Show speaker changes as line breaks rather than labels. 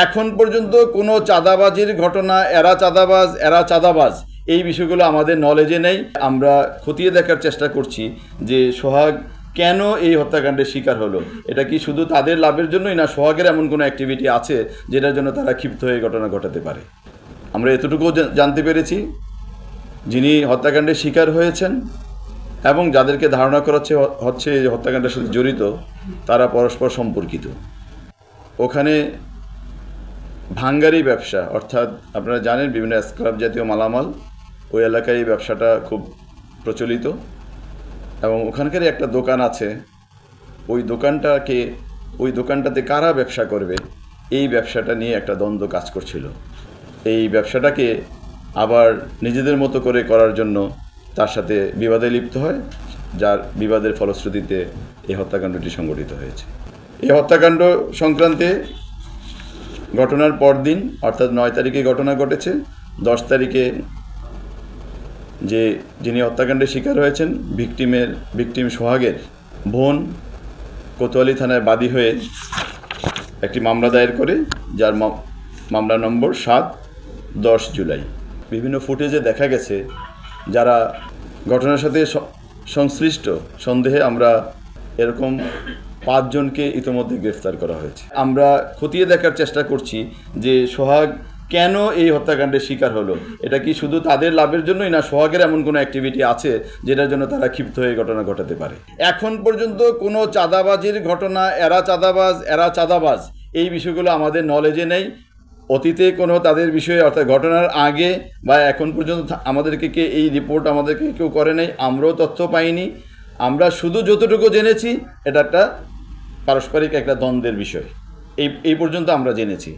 এখন পর্যন্ত কোনো চাঁদাবাজির ঘটনা, এরা চাঁদাবাজ এই বিষয়গুলো আমাদের নলেজে নেই। আমরা খতিয়ে দেখার চেষ্টা করছি যে সোহাগ কেন এই হত্যাকাণ্ডের শিকার হলো। এটা কি শুধু তাদের লাভের জন্যই, না সোহাগের এমন কোনো অ্যাক্টিভিটি আছে যেটার জন্য তারা ক্ষিপ্ত হয়ে ঘটনা ঘটাতে পারে। আমরা এতটুকু জানতে পেরেছি, যিনি হত্যাকাণ্ডের শিকার হয়েছেন এবং যাদেরকে ধারণা করা হচ্ছে এই হত্যাকাণ্ডের সাথে জড়িত, তারা পরস্পর সম্পর্কিত। ওখানে ভাঙ্গারি ব্যবসা, অর্থাৎ আপনারা জানেন বিভিন্ন স্ক্র্যাপ জাতীয় মালামাল, ওই এলাকায় এই ব্যবসাটা খুব প্রচলিত এবং ওখানকারই একটা দোকান আছে। ওই দোকানটাতে কারা ব্যবসা করবে, এই ব্যবসাটা নিয়ে একটা দ্বন্দ্ব কাজ করছিল। এই ব্যবসাটাকে আবার নিজেদের মতো করে করার জন্য তার সাথে বিবাদে লিপ্ত হয়, যার বিবাদের ফলশ্রুতিতে এই হত্যাকাণ্ডটি সংঘটিত হয়েছে। এই হত্যাকাণ্ড সংক্রান্তে ঘটনার পরদিন অর্থাৎ 9 তারিখে ঘটনা ঘটেছে। 10 তারিখে যিনি হত্যাকাণ্ডের শিকার হয়েছেন, ভিকটিম সোহাগের বোন কোতোয়ালি থানায় বাদী হয়ে একটি মামলা দায়ের করে, যার মামলা নম্বর 7/10 জুলাই। বিভিন্ন ফুটেজে দেখা গেছে যারা ঘটনার সাথে সংশ্লিষ্ট সন্দেহে আমরা এরকম 5 জনকে ইতোমধ্যে গ্রেফতার করা হয়েছে। আমরা খতিয়ে দেখার চেষ্টা করছি যে সোহাগ কেন এই হত্যাকাণ্ডের শিকার হলো। এটা কি শুধু তাদের লাভের জন্যই, না সোহাগের এমন কোনো অ্যাক্টিভিটি আছে যেটার জন্য তারা ক্ষিপ্ত হয়ে ঘটনা ঘটাতে পারে। এখন পর্যন্ত কোনো চাঁদাবাজির ঘটনা, এরা চাঁদাবাজ এই বিষয়গুলো আমাদের নলেজে নেই। অতীতে কোনো তাদের বিষয়ে, অর্থাৎ ঘটনার আগে বা এখন পর্যন্ত আমাদেরকে এই রিপোর্ট আমাদেরকে কেউ করে নাই, আমরাও তথ্য পাইনি। আমরা শুধু যতটুকু জেনেছি এটা একটা পারস্পরিক একটা দ্বন্দ্বের বিষয়, এই পর্যন্ত আমরা জেনেছি।